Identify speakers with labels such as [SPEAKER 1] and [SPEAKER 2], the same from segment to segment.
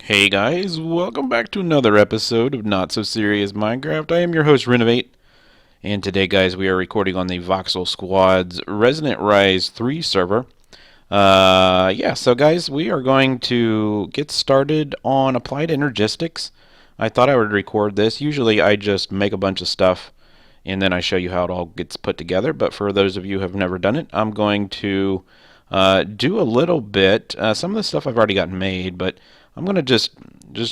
[SPEAKER 1] Hey guys, welcome back to another episode of Not So Serious Minecraft. I am your host Renovate, and today guys we are recording on the Voxel Squad's Resonant Rise 3 server. So guys, we are going to get started on applied energistics. I thought I would record this. Usually I just make a bunch of stuff and then I show you how it all gets put together, but for those of you who have never done it, I'm going to do a little bit. Some of the stuff I've already gotten made, but I'm going to just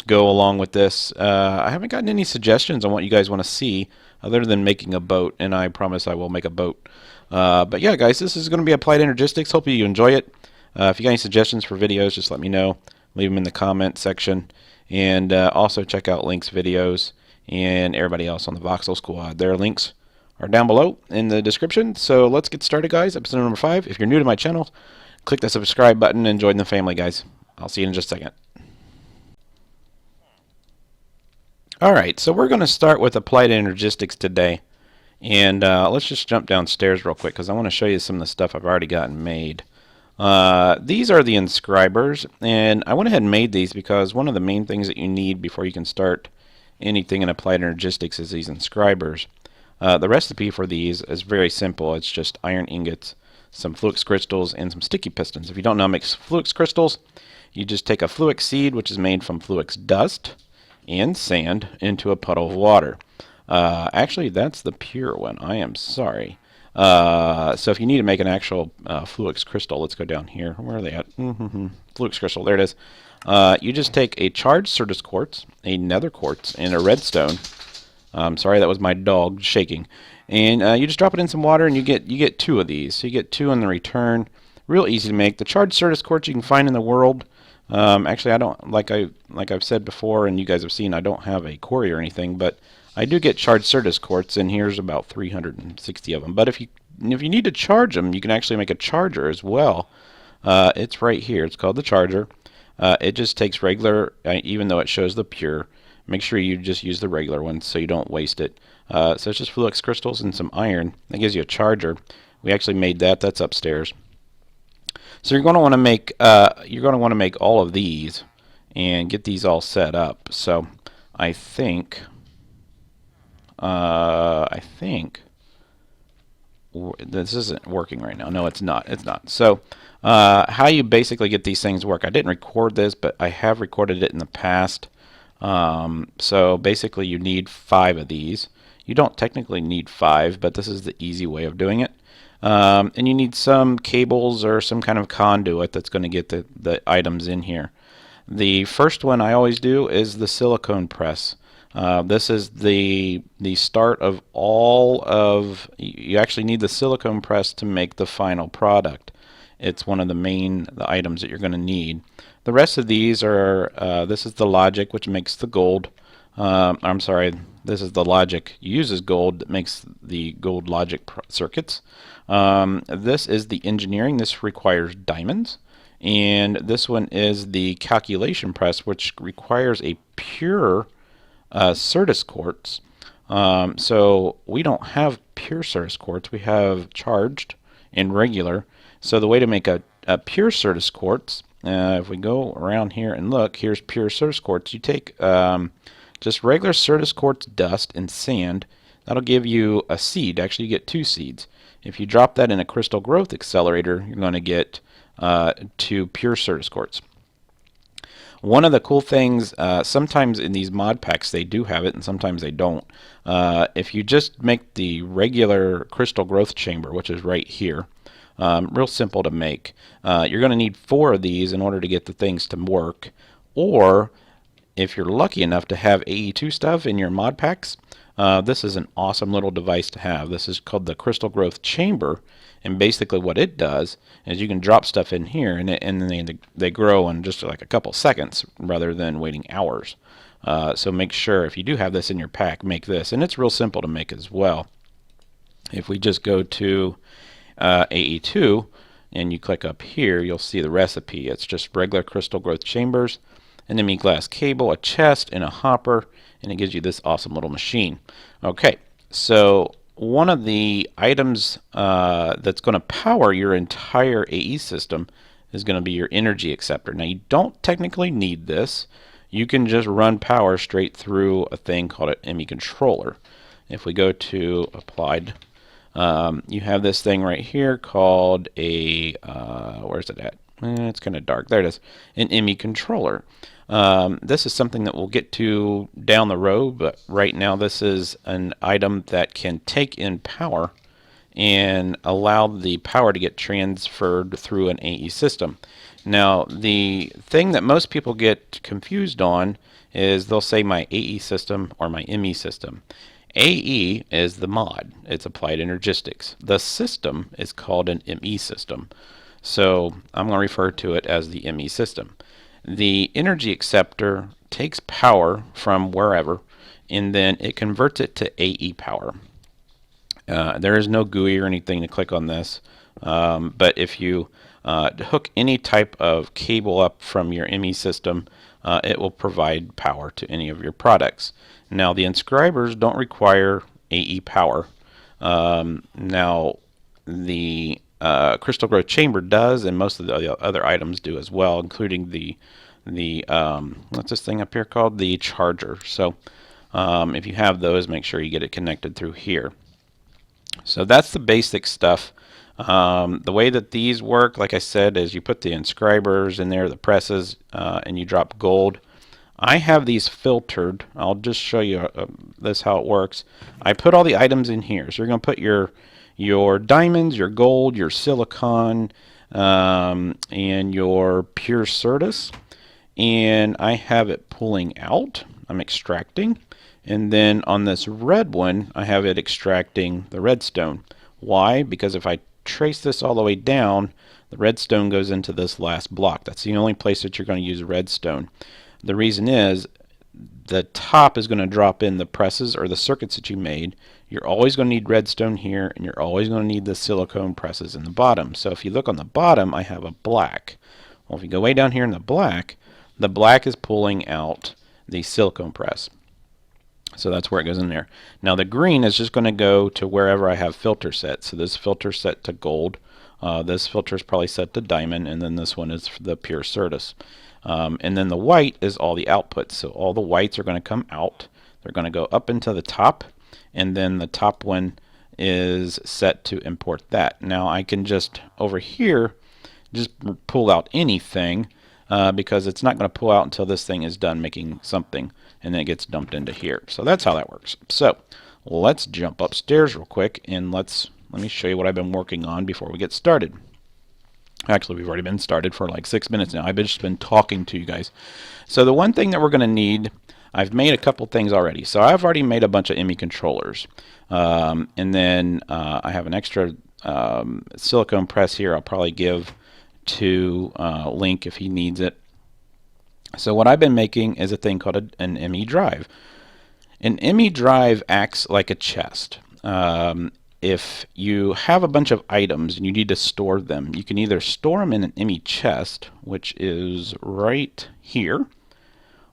[SPEAKER 1] go along with this. I haven't gotten any suggestions on what you guys want to see other than making a boat, and I promise I will make a boat. But yeah, guys, this is going to be applied energistics. Hope you enjoy it. If you got any suggestions for videos, just let me know. Leave them in the comment section. And also check out Link's videos and everybody else on the Voxel Squad. Their links are down below in the description. So let's get started, guys. Episode number 5. If you're new to my channel, click the subscribe button and join the family, guys. I'll see you in just a second. Alright, so we're going to start with applied energistics today. And let's just jump downstairs real quick because I want to show you some of the stuff I've already gotten made. These are the inscribers, and I went ahead and made these because one of the main things that you need before you can start anything in applied energistics is these inscribers. The recipe for these is very simple. It's just iron ingots, some fluix crystals, and some sticky pistons. If you don't know how to make fluix crystals, you just take a fluix seed, which is made from fluix dust and sand, into a puddle of water. Actually, that's the pure one. I am sorry. So if you need to make an actual fluix crystal, let's go down here. Where are they at? Fluix crystal, there it is. You just take a charged Certus quartz, a nether quartz, and a redstone. Sorry, that was my dog shaking. And you just drop it in some water, and you get 2 of these. So you get 2 in the return. Real easy to make. The charged Certus quartz you can find in the world. Actually, I don't, like I've said before, and you guys have seen, I don't have a quarry or anything, but I do get charged Certus quartz, and here's about 360 of them. But if you need to charge them, you can actually make a charger as well. It's right here. It's called the charger. It just takes regular, even though it shows the pure. Make sure you just use the regular one so you don't waste it. So it's just fluix crystals and some iron. That gives you a charger. We actually made that. That's upstairs. So you're going to want to make all of these and get these all set up. So I think this isn't working right now. No, it's not. It's not. So how you basically get these things work. I didn't record this, but I have recorded it in the past. So basically you need 5 of these. You don't technically need 5, but this is the easy way of doing it. And you need some cables or some kind of conduit that's going to get the items in here. The first one I always do is the silicone press. This is the start of all of, you actually need the silicone press to make the final product. It's one of the items that you're going to need. The rest of these are, this is the logic, which makes the gold. I'm sorry, this is the logic uses gold that makes the gold logic circuits. This is the engineering. This requires diamonds. And this one is the calculation press, which requires a pure Certus quartz. So we don't have pure Certus quartz. We have charged and regular. So the way to make a pure Certus quartz, if we go around here and look, here's pure Certus quartz. You take just regular Certus quartz dust and sand. That'll give you a seed. Actually, you get 2 seeds. If you drop that in a crystal growth accelerator, you're going to get 2 pure Certus quartz. One of the cool things, sometimes in these mod packs they do have it and sometimes they don't. If you just make the regular crystal growth chamber, which is right here, real simple to make, you're going to need 4 of these in order to get the things to work. Or if you're lucky enough to have AE2 stuff in your mod packs, this is an awesome little device to have. This is called the Crystal Growth Chamber, and basically what it does is you can drop stuff in here, and then they grow in just like a couple seconds rather than waiting hours. So make sure if you do have this in your pack, make this, and it's real simple to make as well. If we just go to AE2 and you click up here, you'll see the recipe. It's just regular crystal growth chambers, an enemy glass cable, a chest, and a hopper, and it gives you this awesome little machine. Okay, so one of the items that's going to power your entire AE system is going to be your energy acceptor. Now, you don't technically need this. you can just run power straight through a thing called an ME controller. If we go to applied, you have this thing right here called a, where's it at? It's kind of dark. There it is, an ME controller. This is something that we'll get to down the road, but right now this is an item that can take in power and allow the power to get transferred through an AE system. Now, the thing that most people get confused on is they'll say my AE system or my ME system. AE is the mod. It's applied energistics. The system is called an ME system. So I'm going to refer to it as the ME system. The energy acceptor takes power from wherever, and then it converts it to AE power. There is no GUI or anything to click on this, but if you hook any type of cable up from your ME system, it will provide power to any of your products. Now, the inscribers don't require AE power. Now, the crystal growth chamber does, and most of the other items do as well, including the what's this thing up here called? The charger. So if you have those, make sure you get it connected through here. So that's the basic stuff. The way that these work, like I said, is you put the inscribers in there, the presses, and you drop gold. I have these filtered. I'll just show you this how it works. I put all the items in here. So you're going to put your diamonds, your gold, your silicon, and your pure certus. And I have it pulling out. I'm extracting. And then on this red one, I have it extracting the redstone. Why? Because if I trace this all the way down, the redstone goes into this last block. That's the only place that you're going to use redstone. The reason is the top is going to drop in the presses or the circuits that you made. You're always going to need redstone here, and you're always going to need the silicone presses in the bottom. So if you look on the bottom, I have a black. Well, if you go way down here in the black is pulling out the silicone press. So that's where it goes in there. Now the green is just going to go to wherever I have filter set. So this filter set to gold. This filter is probably set to diamond, and then this one is for the pure certus. And then the white is all the outputs. So all the whites are going to come out. They're going to go up into the top, and then the top one is set to import that. Now I can just over here just pull out anything because it's not going to pull out until this thing is done making something, and then it gets dumped into here. So that's how that works. So let's jump upstairs real quick, and let me show you what I've been working on before we get started. Actually, we've already been started for like 6 minutes now. I've just been talking to you guys. So the one thing that we're going to need, I've made a couple things already. So I've already made a bunch of ME controllers. And then I have an extra silicone press here I'll probably give to Link if he needs it. So what I've been making is a thing called an ME drive. An ME drive acts like a chest. If you have a bunch of items and you need to store them, you can either store them in an ME chest, which is right here,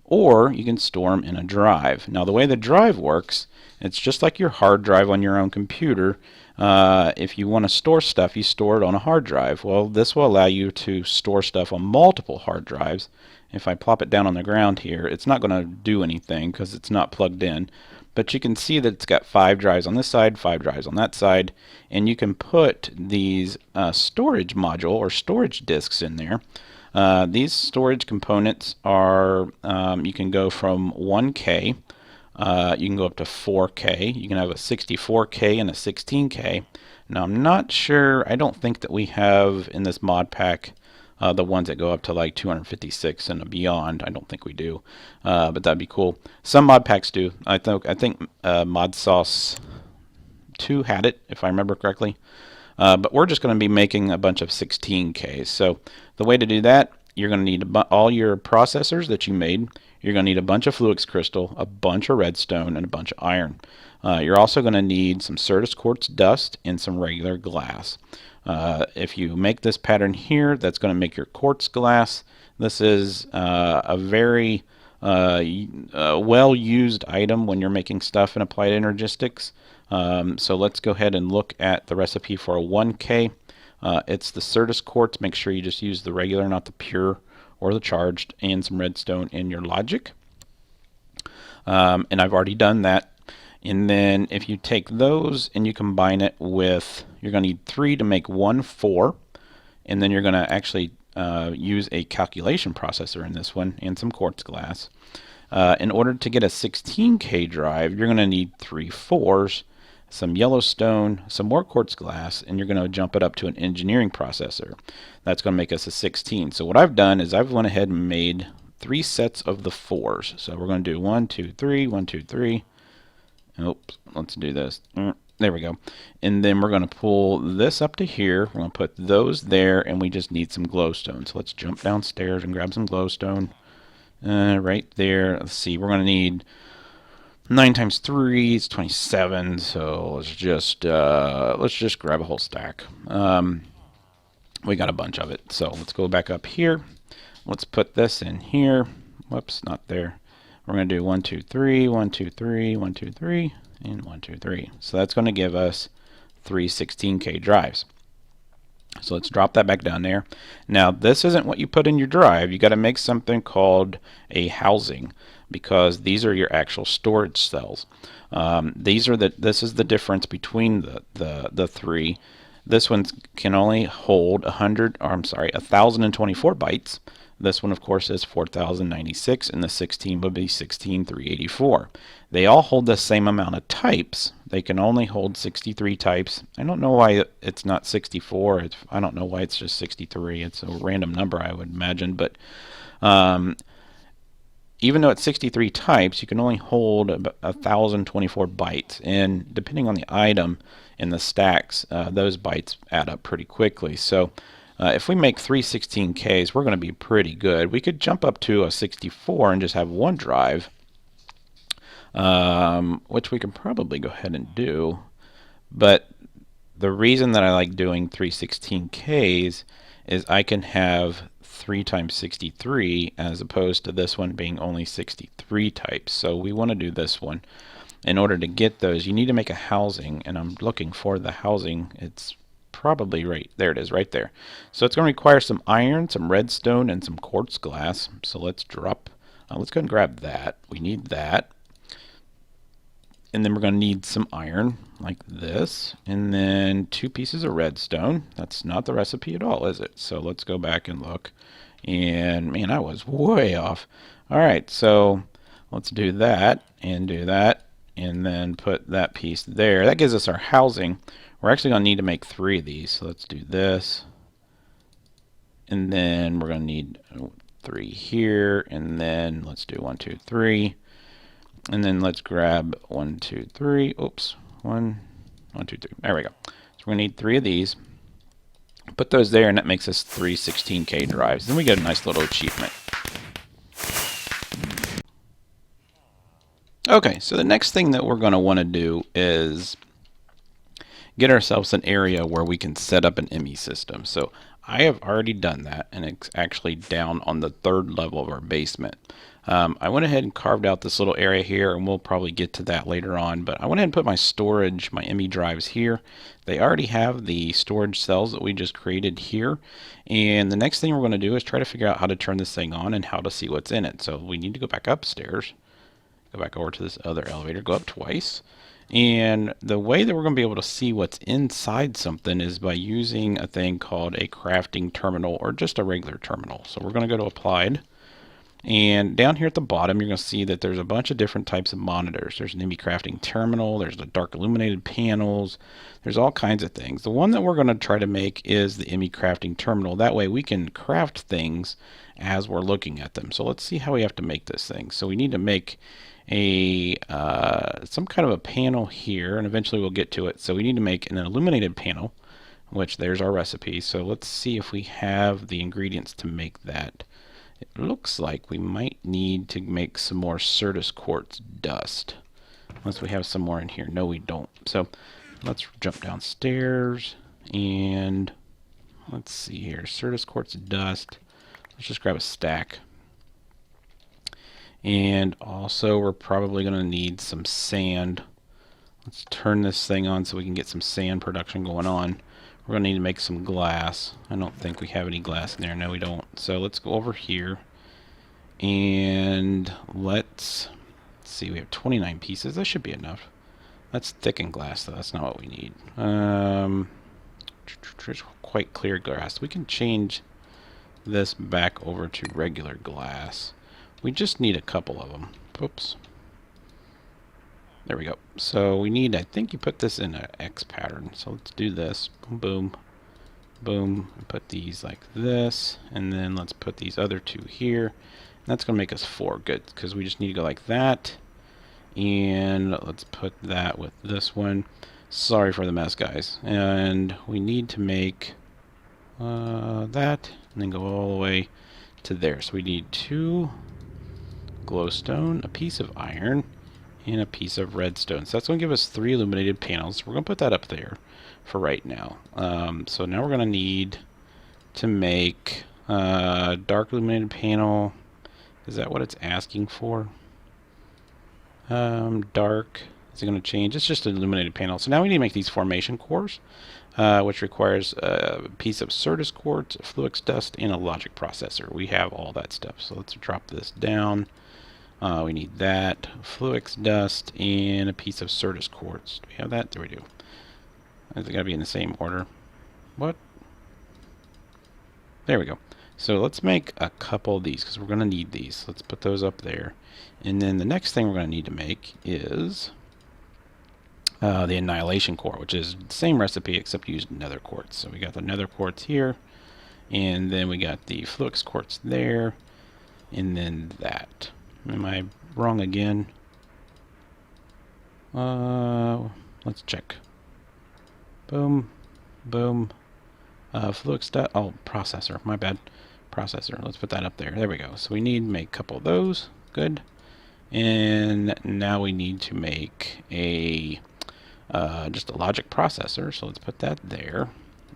[SPEAKER 1] or you can store them in a drive. Now the way the drive works, it's just like your hard drive on your own computer. If you want to store stuff, you store it on a hard drive. Well, this will allow you to store stuff on multiple hard drives. If I plop it down on the ground here, it's not going to do anything because it's not plugged in. But you can see that it's got 5 drives on this side, 5 drives on that side, and you can put these storage module or storage disks in there. These storage components are, you can go from 1K, you can go up to 4K, you can have a 64K and a 16K. Now I'm not sure, I don't think that we have in this mod pack the ones that go up to like 256 and beyond. I don't think we do, but that'd be cool. Some mod packs do. I think Mod Sauce 2 had it, if I remember correctly. But we're just going to be making a bunch of 16Ks. So the way to do that, you're going to need all your processors that you made. You're going to need a bunch of Fluix crystal, a bunch of redstone, and a bunch of iron. You're also going to need some Certus quartz dust and some regular glass. If you make this pattern here, that's going to make your quartz glass. This is a very well-used item when you're making stuff in Applied Energistics. So let's go ahead and look at the recipe for a 1K. It's the Certus quartz. Make sure you just use the regular, not the pure or the charged, and some redstone in your logic. And I've already done that. And then if you take those and you combine it with, you're going to need 3 to make 1 4, and then you're going to actually use a calculation processor in this one and some quartz glass. In order to get a 16K drive, you're going to need 3 4s, some yellowstone, some more quartz glass, and you're going to jump it up to an engineering processor. That's going to make us a 16. So what I've done is I've went ahead and made 3 sets of the 4s. So we're going to do 1 2 3, 1 2 3. Oops, let's do this. There we go. And then we're going to pull this up to here. We're going to put those there, and we just need some glowstone. So let's jump downstairs and grab some glowstone. Right there. Let's see. We're going to need 9 times 3 is 27. So let's just grab a whole stack. We got a bunch of it. So let's go back up here. Let's put this in here. Whoops, not there. We're going to do 1 2 3, 1 2 3, 1 2 3, and 1 2 3. So that's going to give us 3 16K drives. So let's drop that back down there. Now this isn't what you put in your drive. You got to make something called a housing, because these are your actual storage cells. This is the difference between the 3. This one can only hold 1,024 bytes. This one, of course, is 4,096, and the 16 would be 16,384. They all hold the same amount of types. They can only hold 63 types. I don't know why it's not 64. I don't know why it's just 63. It's a random number, I would imagine. But even though it's 63 types, you can only hold 1,024 bytes. And depending on the item in the stacks, those bytes add up pretty quickly. So if we make 3 16Ks, we're going to be pretty good. We could jump up to a 64 and just have 1 drive, which we can probably go ahead and do. But the reason that I like doing 3 16Ks is I can have 3 times 63 as opposed to this one being only 63 types. So we want to do this one. In order to get those, you need to make a housing, and I'm looking for the housing. It's probably right there. It is right there. So it's going to require some iron, some redstone, and some quartz glass. So let's drop. Let's go and grab that. We need that. And then we're going to need some iron like this, and then 2 pieces of redstone. That's not the recipe at all, is it? So let's go back and look. And man, I was way off. All right, so let's do that and do that, and then put that piece there. That gives us our housing. We're actually going to need to make 3 of these. So let's do this, and then we're going to need 3 here, and then let's do 1 2 3. And then let's grab 1 2 3. Oops, 1 2 3. There we go. So we're gonna need 3 of these. Put those there, and that makes us 3 16K drives. Then we get a nice little achievement. Okay, so the next thing that we're gonna want to do is get ourselves an area where we can set up an ME system. So I have already done that, and it's actually down on the 3rd level of our basement. I went ahead and carved out this little area here, and we'll probably get to that later on, but I went ahead and put my storage, my ME drives here. They already have the storage cells that we just created here, and the next thing we're going to do is try to figure out how to turn this thing on and how to see what's in it. So we need to go back upstairs, go back over to this other elevator, go up twice, and the way that we're going to be able to see what's inside something is by using a thing called a crafting terminal, or just a regular terminal. So we're going to go to Applied. And down here at the bottom, you're going to see that there's a bunch of different types of monitors. There's an ME crafting terminal, there's the dark illuminated panels, there's all kinds of things. The one that we're going to try to make is the ME crafting terminal. That way we can craft things as we're looking at them. So let's see how we have to make this thing. So we need to make a some kind of a panel here, and eventually we'll get to it. So we need to make an illuminated panel, which there's our recipe. So let's see if we have the ingredients to make that. It looks like we might need to make some more Certus quartz dust. Unless we have some more in here. No, we don't. So let's jump downstairs and let's see here. Certus quartz dust. Let's just grab a stack. And also we're probably going to need some sand. Let's turn this thing on so we can get some sand production going on. We're going to need to make some glass. I don't think we have any glass in there. No, we don't. So let's go over here. And let's see. We have 29 pieces. That should be enough. That's thickened glass, though. That's not what we need. Quite clear glass. We can change this back over to regular glass. We just need a couple of them. Oops. There we go. So we need, I think you put this in an X pattern. So let's do this. Boom, boom, boom. Put these like this. And then let's put these other two here. And that's going to make us 4. Good, because we just need to go like that. And let's put that with this one. Sorry for the mess, guys. And we need to make that. And then go all the way to there. So we need 2 glowstone, a piece of iron, and a piece of redstone. So that's going to give us 3 illuminated panels. We're going to put that up there for right now. So now we're going to need to make a dark illuminated panel. Is that what it's asking for? Dark. Is it going to change? It's just an illuminated panel. So now we need to make these formation cores, which requires a piece of Certus quartz, fluix dust, and a logic processor. We have all that stuff. So let's drop this down. We need that, fluix dust, and a piece of Certus quartz. Do we have that? There we do. It's got to be in the same order. What? There we go. So let's make a couple of these because we're going to need these. Let's put those up there. And then the next thing we're going to need to make is the annihilation core, which is the same recipe except used nether quartz. So we got the nether quartz here, and then we got the fluix quartz there, and then that. Am I wrong again? Let's check. Boom, boom. Fluix dust. Oh, processor. My bad. Processor. Let's put that up there. There we go. So we need to make a couple of those. Good. And now we need to make a just a logic processor. So let's put that there.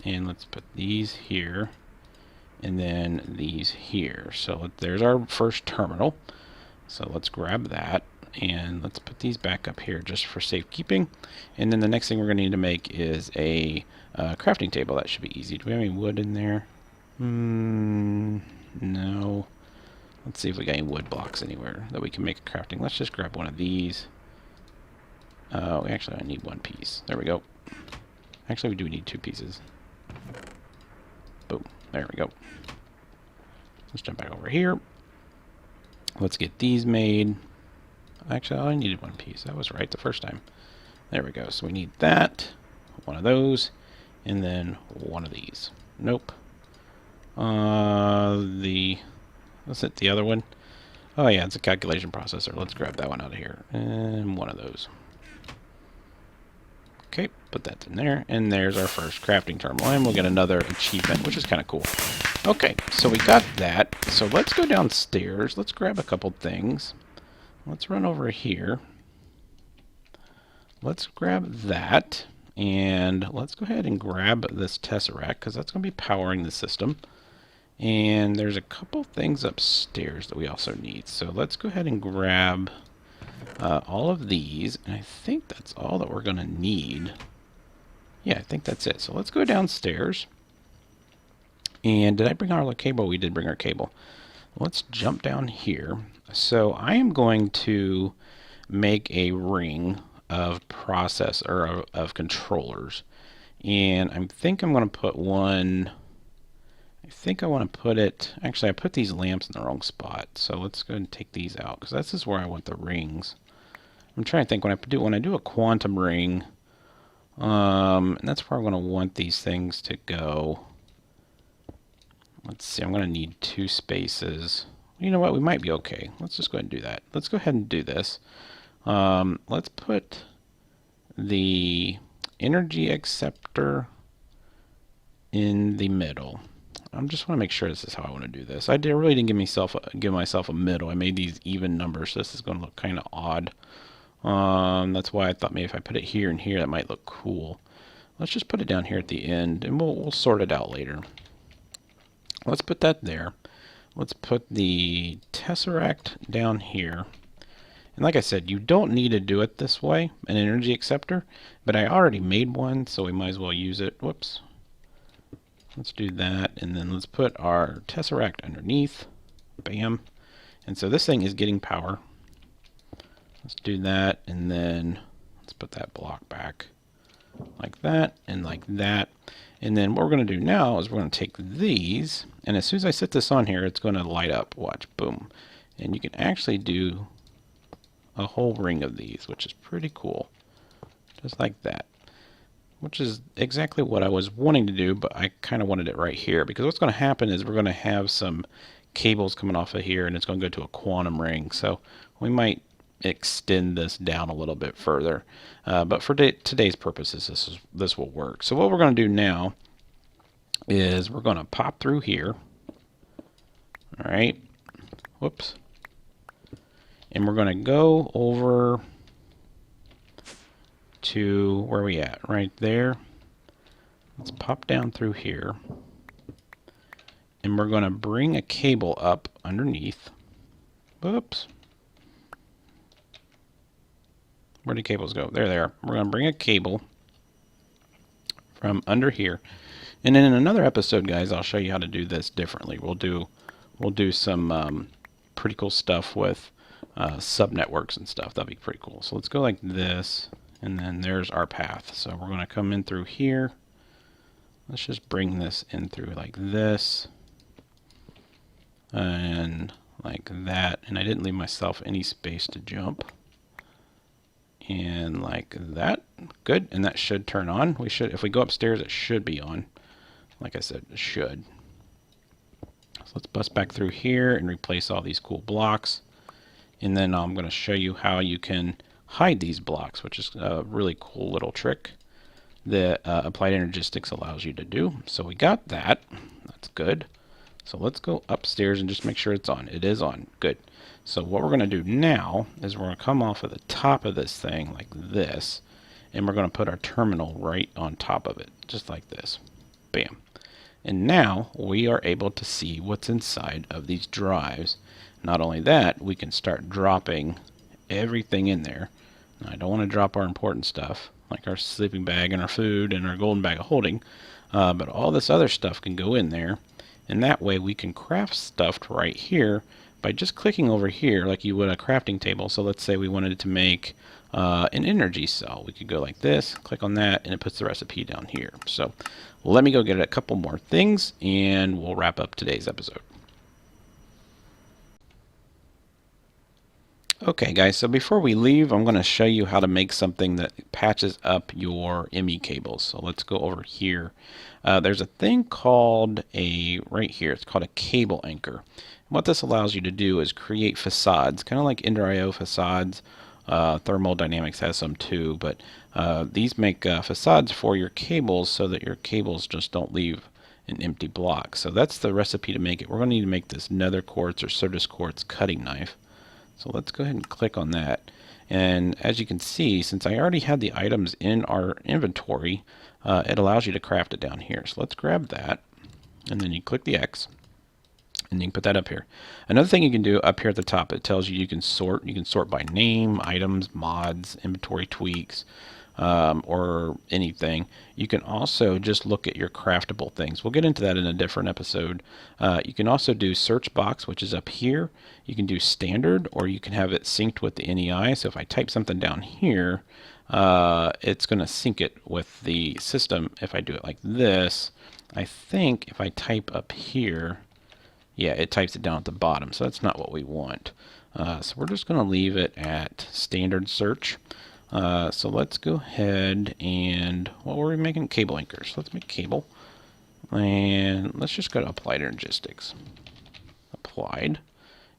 [SPEAKER 1] And let's put these here. And then these here. So there's our first terminal. So let's grab that. And let's put these back up here just for safekeeping. And then the next thing we're going to need to make is a crafting table. That should be easy. Do we have any wood in there? No. Let's see if we got any wood blocks anywhere that we can make a crafting. Let's just grab one of these. We actually only need 1 piece. There we go. Actually, we do need 2 pieces. Boom. There we go. Let's jump back over here. Let's get these made. Actually, I only needed 1 piece. That was right the first time. There we go. So we need that, 1 of those, and then 1 of these. Nope. What's it, the other one? Oh yeah, it's a calculation processor. Let's grab that one out of here. And 1 of those. Okay, put that in there. And there's our first crafting terminal. And we'll get another achievement, which is kind of cool. Okay, so we got that. So let's go downstairs. Let's grab a couple things. Let's run over here. Let's grab that. And let's go ahead and grab this tesseract because that's going to be powering the system. And there's a couple things upstairs that we also need. So let's go ahead and grab all of these. And I think that's all that we're going to need. Yeah, I think that's it. So let's go downstairs. And did I bring our cable? We did bring our cable. Let's jump down here. So I am going to make a ring of of controllers. And I think I'm going to put one... I think I want to put it... Actually, I put these lamps in the wrong spot. So let's go ahead and take these out, because this is where I want the rings. I'm trying to think when I do a quantum ring, and that's where I'm going to want these things to go. Let's see, I'm going to need 2 spaces. You know what? We might be okay. Let's just go ahead and do that. Let's go ahead and do this. Let's put the energy acceptor in the middle. I just want to make sure this is how I want to do this. I really didn't give myself a middle. I made these even numbers, so this is going to look kind of odd. That's why I thought maybe if I put it here and here, that might look cool. Let's just put it down here at the end, and we'll sort it out later. Let's put that there. Let's put the tesseract down here. And like I said, you don't need to do it this way, an energy acceptor, but I already made one, so we might as well use it. Whoops. Let's do that, and then let's put our tesseract underneath. Bam. And so this thing is getting power. Let's do that, and then let's put that block back like that and like that. And then what we're going to do now is we're going to take these, and as soon as I set this on here, it's going to light up. Watch, boom. And you can actually do a whole ring of these, which is pretty cool. Just like that. Which is exactly what I was wanting to do, but I kind of wanted it right here, because what's going to happen is we're going to have some cables coming off of here, and it's going to go to a quantum ring. So we might extend this down a little bit further, but for today's purposes, this will work. So what we're going to do now is we're going to pop through here. All right. Whoops. And we're going to go over to where we at? Right there. Let's pop down through here. And we're going to bring a cable up underneath. Whoops. Where did cables go? There they are. We're going to bring a cable from under here. And then in another episode, guys, I'll show you how to do this differently. We'll do some pretty cool stuff with subnetworks and stuff. That'll be pretty cool. So let's go like this. And then there's our path. So we're going to come in through here. Let's just bring this in through like this. And like that. And I didn't leave myself any space to jump. And like that. Good. And that should turn on. We should, if we go upstairs, it should be on. Like I said, it should. So let's bust back through here and replace all these cool blocks. And then I'm going to show you how you can hide these blocks, which is a really cool little trick that Applied Energistics allows you to do. So we got that. That's good. So let's go upstairs and just make sure it's on. It is on. Good. So what we're going to do now is we're going to come off of the top of this thing like this, and we're going to put our terminal right on top of it, just like this. Bam. And now we are able to see what's inside of these drives. Not only that, we can start dropping everything in there. Now, I don't want to drop our important stuff, like our sleeping bag and our food and our golden bag of holding, but all this other stuff can go in there, and that way we can craft stuff right here by just clicking over here like you would a crafting table. So let's say we wanted to make an energy cell. We could go like this, click on that, and it puts the recipe down here. So let me go get a couple more things, and we'll wrap up today's episode. Okay guys, so before we leave, I'm going to show you how to make something that patches up your ME cables. So let's go over here. There's a thing called right here, it's called a cable anchor. What this allows you to do is create facades, kind of like Ender.io facades. Thermodynamics has some too, but these make facades for your cables so that your cables just don't leave an empty block. So that's the recipe to make it. We're going to need to make this nether quartz or Sodus quartz cutting knife. So let's go ahead and click on that. And as you can see, since I already had the items in our inventory, it allows you to craft it down here. So let's grab that, and then you click the X, and you can put that up here. Another thing you can do up here at the top, it tells you can sort. You can sort by name, items, mods, inventory tweaks, or anything. You can also just look at your craftable things. We'll get into that in a different episode. You can also do search box, which is up here. You can do standard, or you can have it synced with the NEI. So if I type something down here, it's going to sync it with the system. If I do it like this, I think if I type up here, yeah, it types it down at the bottom. So that's not what we want. So we're just going to leave it at standard search. So let's go ahead and, what were we making? Cable anchors. Let's make cable. And let's just go to Applied Energistics. Applied.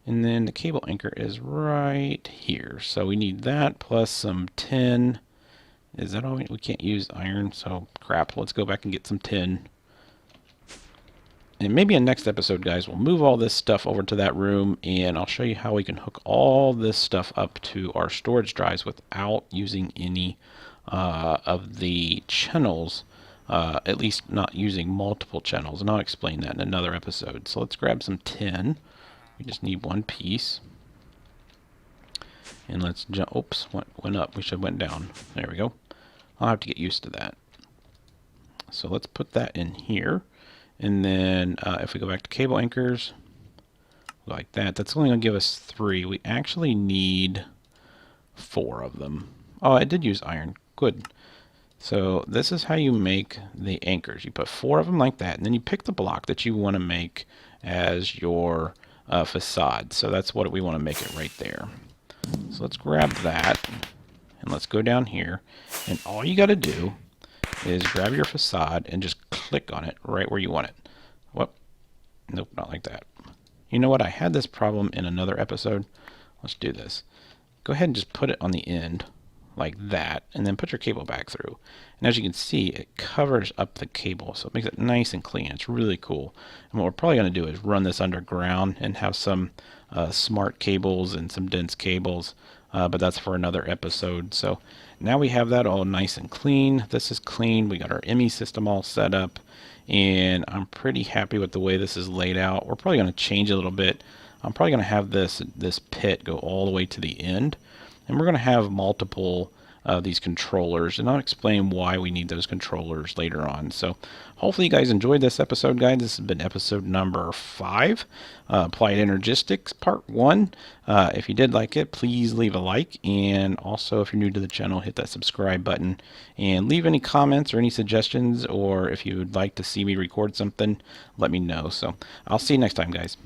[SPEAKER 1] And then the cable anchor is right here. So we need that plus some tin. Is that all we can't use iron, so crap. Let's go back and get some tin. And maybe in next episode, guys, we'll move all this stuff over to that room, and I'll show you how we can hook all this stuff up to our storage drives without using any of the channels, at least not using multiple channels, and I'll explain that in another episode. So let's grab some tin. We just need one piece. And let's jump. Oops, went up. We should have went down. There we go. I'll have to get used to that. So let's put that in here. And then if we go back to cable anchors, like that, that's only going to give us 3. We actually need 4 of them. Oh, I did use iron. Good. So this is how you make the anchors. You put 4 of them like that, and then you pick the block that you want to make as your facade. So that's what we want to make it right there. So let's grab that, and let's go down here, and all you got to do is grab your facade and just click on it right where you want it. Whoop. Nope, not like that. You know what? I had this problem in another episode. Let's do this. Go ahead and just put it on the end like that, and then put your cable back through. And as you can see, it covers up the cable, so it makes it nice and clean. It's really cool. And what we're probably going to do is run this underground and have some smart cables and some dense cables, but that's for another episode. So now we have that all nice and clean. This is clean. We got our ME system all set up, and I'm pretty happy with the way this is laid out. We're probably going to change it a little bit. I'm probably going to have this pit go all the way to the end, and we're going to have multiple these controllers, and I'll explain why we need those controllers later on. So hopefully you guys enjoyed this episode, guys. This has been episode number 5, Applied Energistics Part 1. If you did like it, please leave a like, and also if you're new to the channel, hit that subscribe button and leave any comments or any suggestions, or if you would like to see me record something, let me know. So I'll see you next time, guys.